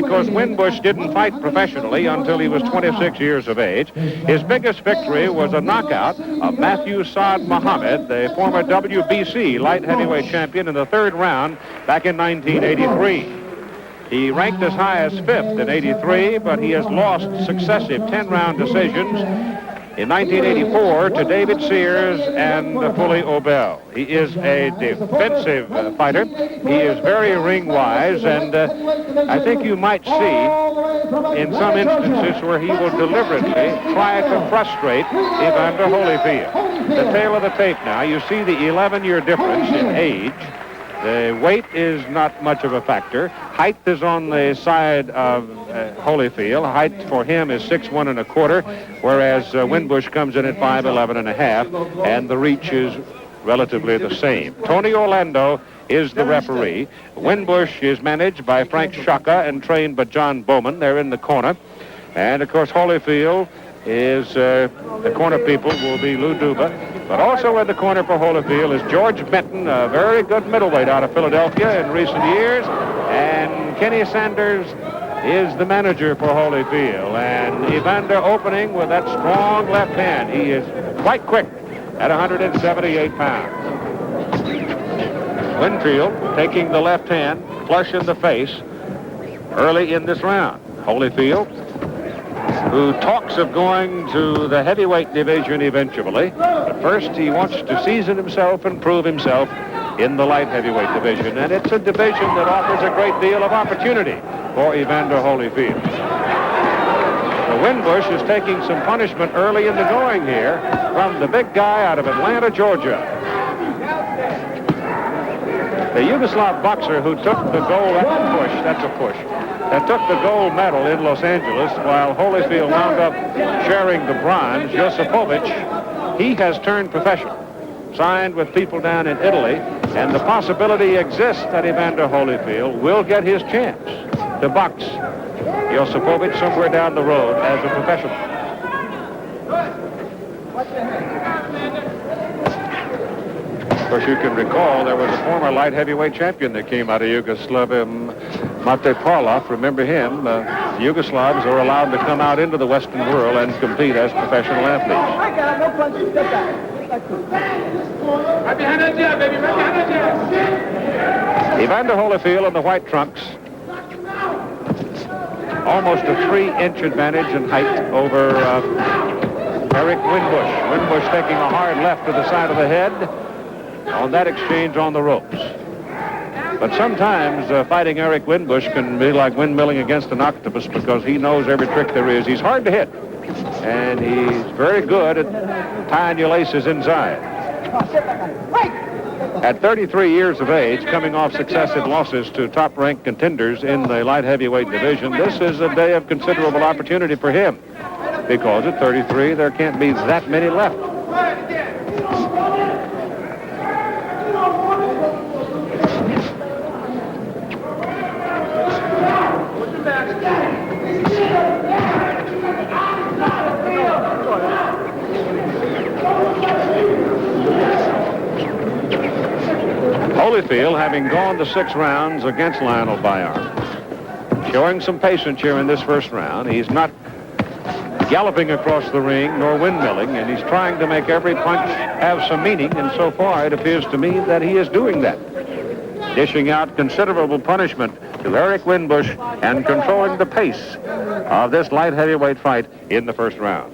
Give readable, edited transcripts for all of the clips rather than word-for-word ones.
because Winbush didn't fight professionally until he was 26 years of age. His biggest victory was a knockout of Matthew Saad Muhammad, the former WBC light heavyweight champion, in the third round back in 1983. He ranked as high as 5th in 83, but he has lost successive 10-round decisions in 1984 to David Sears and Fully Obel. He is a defensive fighter. He is very ring-wise, and I think you might see in some instances where he will deliberately try to frustrate Evander Holyfield. The tail of the tape now, you see the 11-year difference in age. The weight is not much of a factor. Height is on the side of Holyfield. Height for him is 6'1 1/4, whereas Winbush comes in at 5'11 1/2, and the reach is relatively the same. Tony Orlando is the referee. Winbush is managed by Frank Shaka and trained by John Bowman. They're in the corner. And, of course, Holyfield is, the corner people will be Lou Duba. But also in the corner for Holyfield is George Benton, a very good middleweight out of Philadelphia in recent years. And Kenny Sanders is the manager for Holyfield. And Evander opening with that strong left hand. He is quite quick at 178 pounds. Winfield taking the left hand flush in the face early in this round. Holyfield, who talks of going to the heavyweight division eventually. But first, he wants to season himself and prove himself in the light heavyweight division. And it's a division that offers a great deal of opportunity for Evander Holyfield. So Winbush is taking some punishment early in the going here from the big guy out of Atlanta, Georgia. The Yugoslav boxer who took the gold, that's a push, that took the gold medal in Los Angeles while Holyfield wound up sharing the bronze, Josipovic, he has turned professional, signed with people down in Italy, and the possibility exists that Evander Holyfield will get his chance to box Josipovic somewhere down the road as a professional. Of course, you can recall there was a former light heavyweight champion that came out of Yugoslavia, Mate Parlov. Remember him? Yugoslavs are allowed to come out into the Western world and compete as professional athletes. Right behind that jab, baby. Right behind that jab. Evander Holyfield in the white trunks. Almost a 3-inch advantage in height over Eric Winbush. Winbush taking a hard left to the side of the head on that exchange on the ropes. But sometimes fighting Eric Winbush can be like windmilling against an octopus because he knows every trick there is. He's hard to hit, and he's very good at tying your laces inside. At 33 years of age, coming off successive losses to top-ranked contenders in the light heavyweight division, this is a day of considerable opportunity for him because at 33, there can't be that many left. Holyfield, having gone to 6 rounds against Lionel Bayarn, showing some patience here in this first round. He's not galloping across the ring nor windmilling, and he's trying to make every punch have some meaning, and so far it appears to me that he is doing that. Dishing out considerable punishment to Eric Winbush and controlling the pace of this light heavyweight fight in the first round.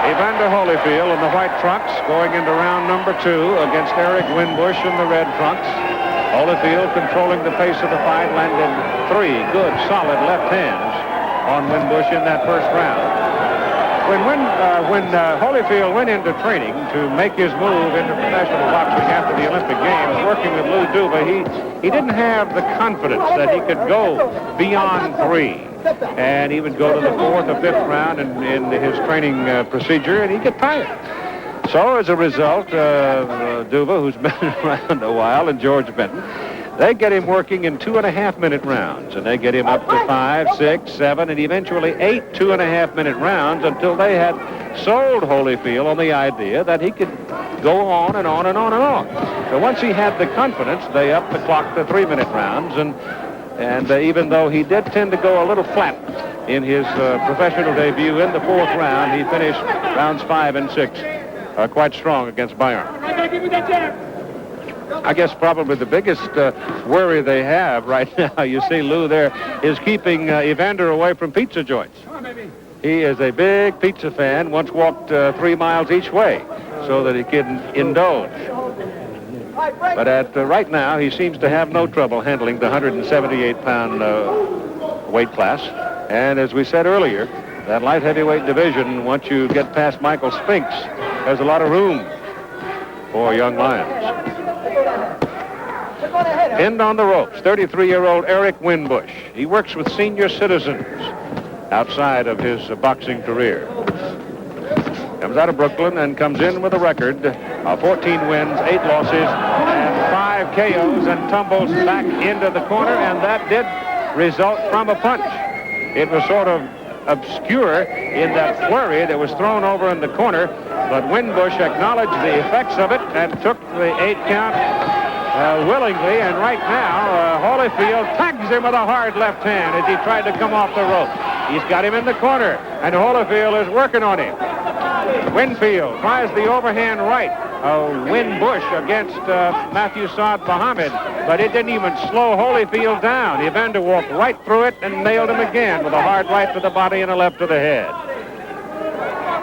Evander Holyfield in the white trunks going into round number 2 against Eric Winbush in the red trunks. Holyfield controlling the pace of the fight, landed 3 good, solid left hands on Winbush in that first round. When Holyfield went into training to make his move into professional boxing after the Olympic Games, working with Lou Duva, he didn't have the confidence that he could go beyond 3. And he would go to the 4th or 5th round in his training procedure, and he'd get tired. So as a result, Duva, who's been around a while, and George Benton, they get him working in 2.5-minute rounds, and they get him up to 5, 6, 7, and eventually 8 2.5-minute rounds until they had sold Holyfield on the idea that he could go on and on and on and on. So once he had the confidence, they upped the clock to 3-minute rounds, and even though he did tend to go a little flat in his professional debut in the 4th round, he finished rounds 5 and 6 quite strong against Bayern. I guess probably the biggest worry they have right now, you see Lou there, is keeping Evander away from pizza joints. He is a big pizza fan, once walked 3 miles each way so that he can indulge. But right now, he seems to have no trouble handling the 178-pound weight class. And as we said earlier, that light heavyweight division, once you get past Michael Spinks, there's a lot of room for young lions. Pinned on the ropes, 33-year-old Eric Winbush. He works with senior citizens outside of his boxing career. Comes out of Brooklyn and comes in with a record of 14 wins, 8 losses, and 5 KOs, and tumbles back into the corner, and that did result from a punch. It was sort of obscure in that flurry that was thrown over in the corner, but Winbush acknowledged the effects of it and took the 8 count willingly, and right now Holyfield tags him with a hard left hand as he tried to come off the rope. He's got him in the corner, and Holyfield is working on him. Winfield tries the overhand right. Winbush against Matthew Saad Muhammad, but it didn't even slow Holyfield down. Evander walked right through it and nailed him again with a hard right to the body and a left to the head.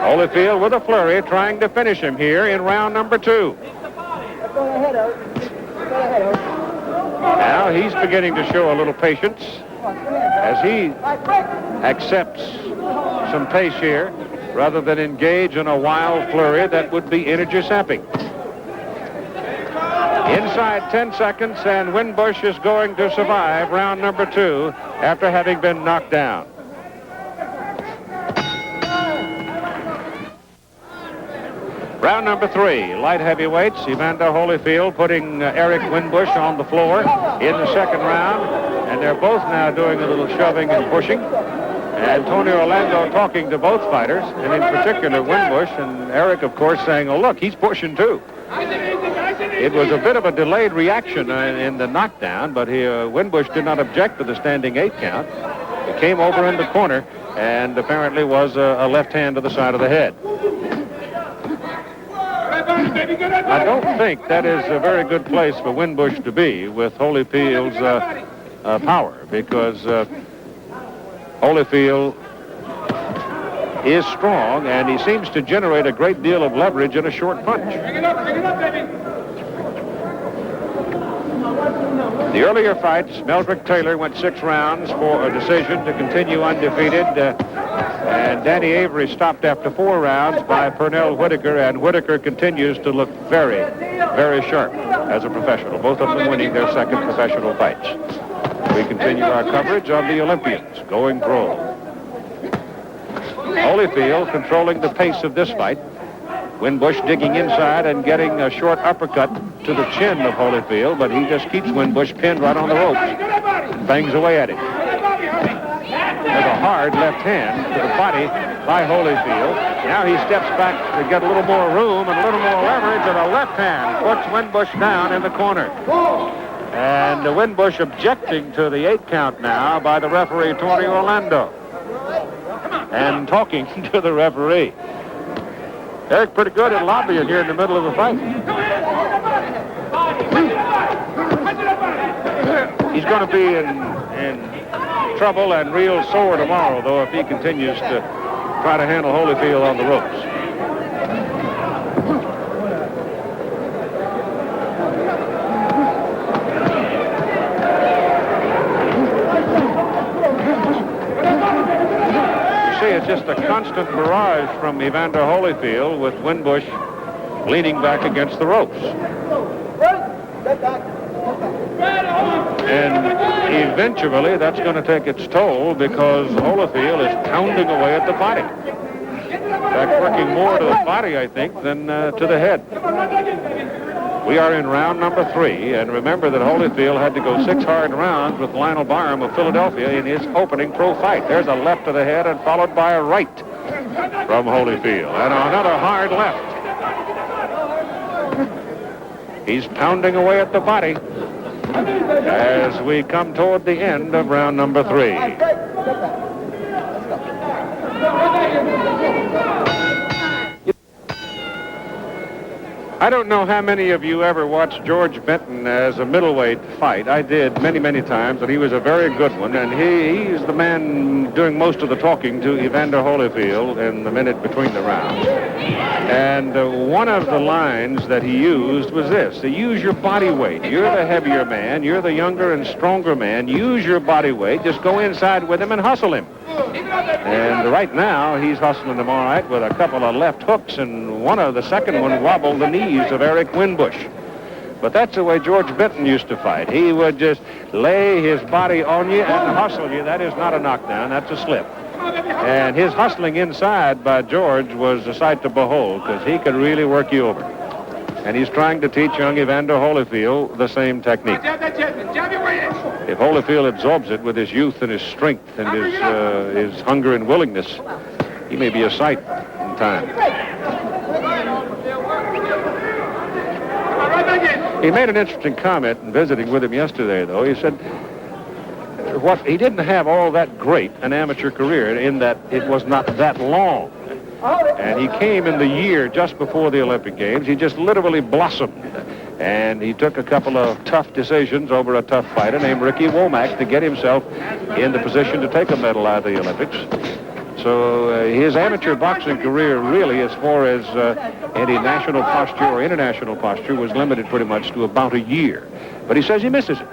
Holyfield with a flurry trying to finish him here in round number 2. Now he's beginning to show a little patience as he accepts some pace here rather than engage in a wild flurry that would be energy sapping. Inside 10 seconds, and Winbush is going to survive round number 2 after having been knocked down. Round number 3, light heavyweights. Evander Holyfield putting Eric Winbush on the floor in the 2nd round, and they're both now doing a little shoving and pushing. Antonio Orlando talking to both fighters, and in particular Winbush, and Eric, of course, saying, oh, look, he's pushing too. It was a bit of a delayed reaction in the knockdown, but Winbush did not object to the standing 8 count. He came over in the corner and apparently was a left hand to the side of the head. I don't think that is a very good place for Winbush to be with Holyfield's power, because Holyfield is strong, and he seems to generate a great deal of leverage in a short punch. Bring it up, baby. The earlier fights, Meldrick Taylor went 6 rounds for a decision to continue undefeated, and Danny Avery stopped after 4 rounds by Pernell Whitaker, and Whitaker continues to look very, very sharp as a professional, both of them winning their 2nd professional fights. We continue our coverage of the Olympians going pro. Holyfield controlling the pace of this fight. Winbush digging inside and getting a short uppercut to the chin of Holyfield, but he just keeps Winbush pinned right on the ropes and bangs away at him. There's a hard left hand to the body by Holyfield. Now he steps back to get a little more room and a little more leverage, and a left hand puts Winbush down in the corner. And Winbush objecting to the 8 count now by the referee, Tony Orlando, and talking to the referee. Eric pretty good at lobbying here in the middle of the fight. He's going to be in trouble and real sore tomorrow, though, if he continues to try to handle Holyfield on the ropes. It's just a constant barrage from Evander Holyfield, with Winbush leaning back against the ropes. And eventually that's going to take its toll, because Holyfield is pounding away at the body. In fact, working more to the body, I think, than to the head. We are in round number 3, and remember that Holyfield had to go 6 hard rounds with Lionel Barham of Philadelphia in his opening pro fight. There's a left to the head and followed by a right from Holyfield, and another hard left. He's pounding away at the body as we come toward the end of round number 3. I don't know how many of you ever watched George Benton as a middleweight fight. I did many, many times, and he was a very good one. And he's the man doing most of the talking to Evander Holyfield in the minute between the rounds. And one of the lines that he used was this: to use your body weight. You're the heavier man. You're the younger and stronger man. Use your body weight. Just go inside with him and hustle him. And right now, he's hustling him all right with a couple of left hooks, and the second one wobbled the knees of Eric Winbush. But that's the way George Benton used to fight. He would just lay his body on you and hustle you. That is not a knockdown. That's a slip. And his hustling inside by George was a sight to behold, because he could really work you over. And he's trying to teach young Evander Holyfield the same technique. If Holyfield absorbs it with his youth and his strength and his hunger and willingness, he may be a sight in time. He made an interesting comment in visiting with him yesterday, though. He said he didn't have all that great an amateur career in that it was not that long. And he came in the year just before the Olympic Games. He just literally blossomed. And he took a couple of tough decisions over a tough fighter named Ricky Womack to get himself in the position to take a medal out of the Olympics. So his amateur boxing career, really, as far as any national posture or international posture, was limited pretty much to about a year. But he says he misses it.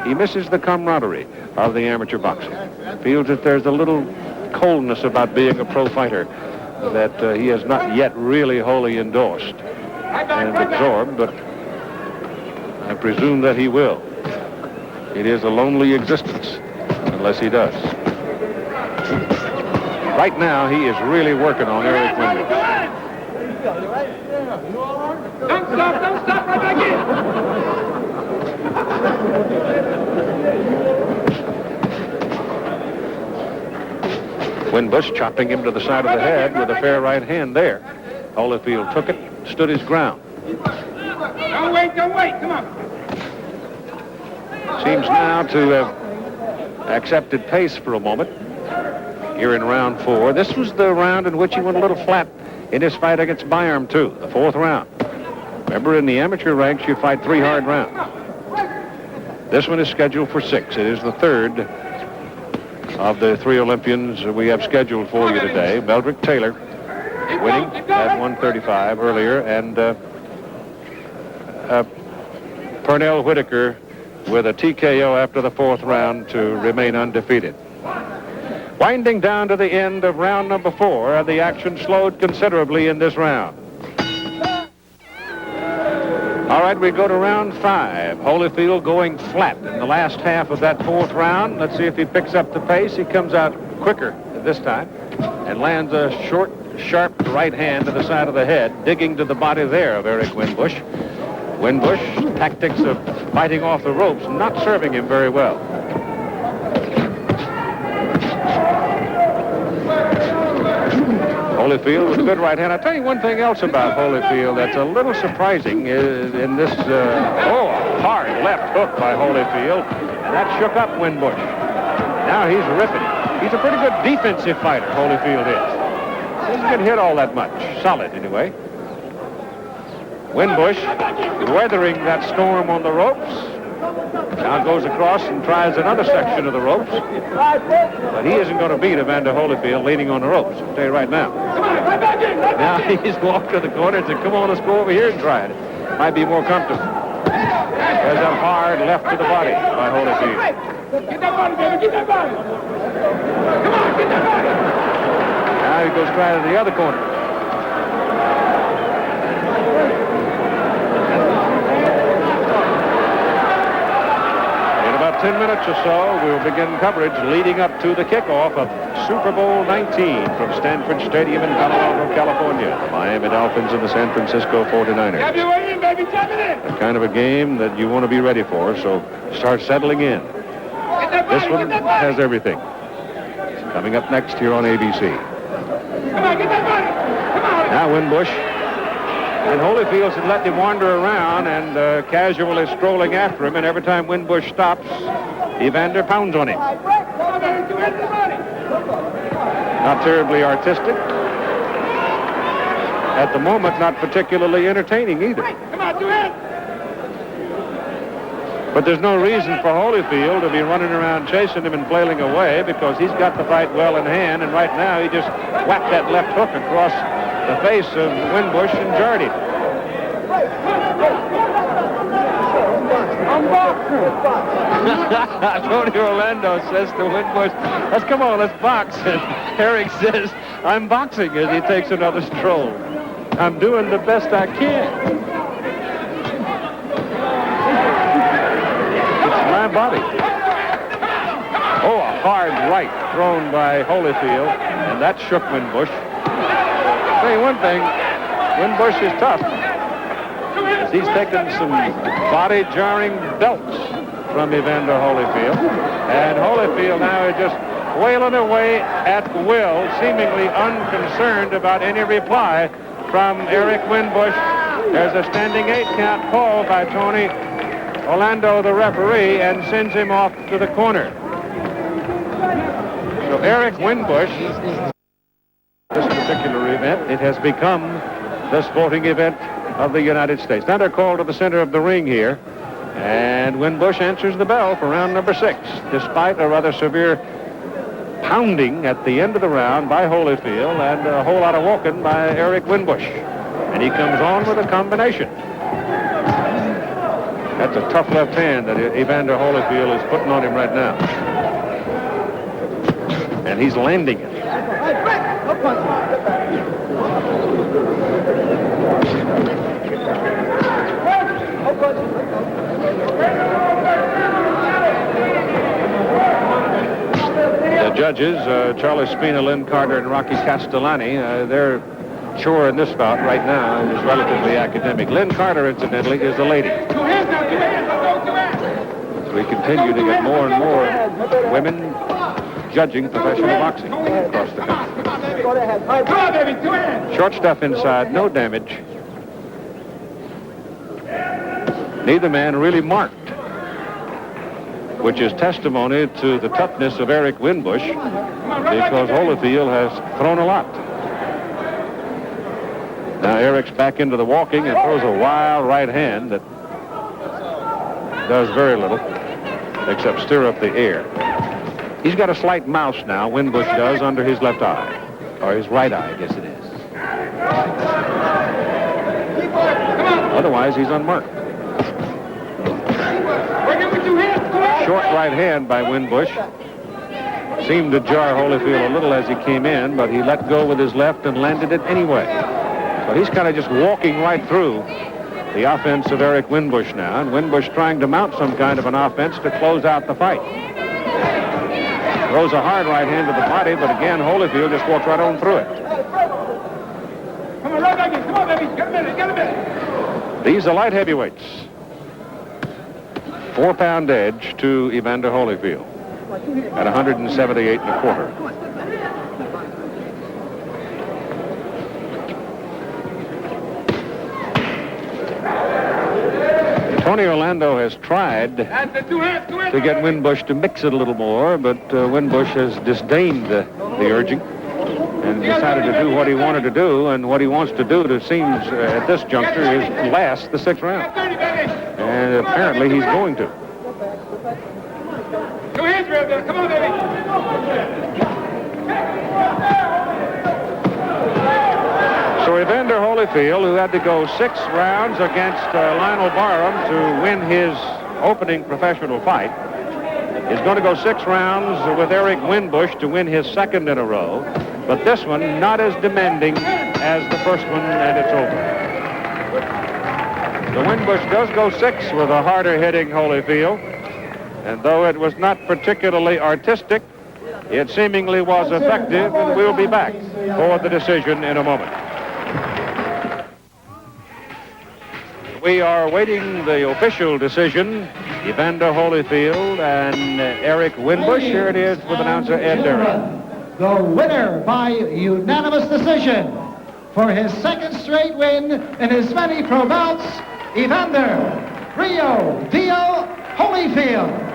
He misses the camaraderie of the amateur boxing. Feels that there's a little coldness about being a pro fighter that he has not yet really wholly endorsed and absorbed, but I presume that he will. It is a lonely existence unless he does. Right now, he is really working on Eric Winbush. Don't stop right back in. Winbush chopping him to the side of the head with a fair right hand there. Holyfield took it, stood his ground. Don't wait, come on. Seems now to have accepted pace for a moment here in round 4. This was the round in which he went a little flat in his fight against Byram, too, the 4th round. Remember, in the amateur ranks, you fight 3 hard rounds. This one is scheduled for 6. It is the 3rd of the 3 Olympians we have scheduled for you today. Meldrick Taylor winning at 135 earlier, and Pernell Whitaker with a TKO after the 4th round to remain undefeated. Winding down to the end of round number 4, the action slowed considerably in this round. All right, we go to round 5. Holyfield going flat in the last half of that 4th round. Let's see if he picks up the pace. He comes out quicker this time and lands a short, sharp right hand to the side of the head, digging to the body there of Eric Winbush. Winbush, tactics of fighting off the ropes, not serving him very well. Holyfield with a good right hand. I'll tell you one thing else about Holyfield that's a little surprising is in this, hard left hook by Holyfield. That shook up Winbush. Now he's ripping. He's a pretty good defensive fighter, Holyfield is. Doesn't get hit all that much. Solid, anyway. Winbush weathering that storm on the ropes. Now goes across and tries another section of the ropes. But he isn't going to beat Evander Holyfield leaning on the ropes. I'll tell you right now. Now he's walked to the corner and said, come on, let's go over here and try it. Might be more comfortable. There's a hard left to the body by Holyfield. Get that body, baby, get that body. Come on, get that body. Now he goes try to the other corner. In about 10 minutes or so, we'll begin coverage leading up to the kickoff of Super Bowl 19 from Stanford Stadium in Palo Alto, California. The Miami Dolphins and the San Francisco 49ers. Jab your way in, baby, jab it in. The kind of a game that you want to be ready for, so start settling in. This one has everything. Coming up next here on ABC. Come on, get that body. Come on. Now Winbush And Holyfield's had let him wander around and casually strolling after him, and every time Winbush stops, Evander pounds on him. Not terribly artistic. At the moment, not particularly entertaining either. Come on, do it! But there's no reason for Holyfield to be running around chasing him and flailing away, because he's got the fight well in hand, and right now he just whacked that left hook across the face of Winbush and jarred him. Tony Orlando says to Winbush, come on, let's box. And Eric says, I'm boxing, as he takes another stroll. I'm doing the best I can. It's my body. Oh, a hard right thrown by Holyfield, and that shook Winbush. I'll tell you one thing, Winbush is tough. He's taken some body-jarring belts from Evander Holyfield, and Holyfield now is just wailing away at will, seemingly unconcerned about any reply from Eric Winbush. There's a standing 8-count call by Tony Orlando, the referee, and sends him off to the corner. So Eric Winbush, this particular event, it has become the sporting event of the United States. Now they're called to the center of the ring here, and Winbush answers the bell for round number 6, despite a rather severe pounding at the end of the round by Holyfield and a whole lot of walking by Eric Winbush. And he comes on with a combination. That's a tough left hand that Evander Holyfield is putting on him right now. And he's landing it. The judges, Charlie Spina, Lynn Carter, and Rocky Castellani, their chore in this bout right now is relatively academic. Lynn Carter, incidentally, is a lady. We continue to get more and more women judging professional boxing across the country. Short stuff inside, no damage. Neither man really marked, which is testimony to the toughness of Eric Winbush, because Holyfield has thrown a lot. Now Eric's back into the walking and throws a wild right hand that does very little except stir up the air. He's got a slight mouse now, Winbush does, under his left eye, or his right eye, I guess it is. Otherwise, he's unmarked. Short right hand by Winbush. Seemed to jar Holyfield a little as he came in, but he let go with his left and landed it anyway. So he's kind of just walking right through the offense of Eric Winbush now, and Winbush trying to mount some kind of an offense to close out the fight. Throws a hard right hand to the body, but again, Holyfield just walks right on through it. Come on, right back in. Come on, baby. Get a minute, get a minute. These are light heavyweights. 4-pound edge to Evander Holyfield at 178 and a quarter. Tony Orlando has tried to get Winbush to mix it a little more, but Winbush has disdained the urging and decided to do what he wanted to do, and what he wants to do, it seems at this juncture, is last the 6th round. And apparently he's going to. Come on, baby. So Evander Holyfield, who had to go 6 rounds against Lionel Barham to win his opening professional fight, is going to go 6 rounds with Eric Winbush to win his 2nd in a row. But this one not as demanding as the first one, and it's over. The Winbush does go 6 with a harder-hitting Holyfield. And though it was not particularly artistic, it seemingly was effective, and we'll be back for the decision in a moment. We are awaiting the official decision. Evander Holyfield and Eric Winbush. Here it is with announcer Ed Derry. The winner by unanimous decision, for his second straight win in his many pro bouts, Evander Holyfield.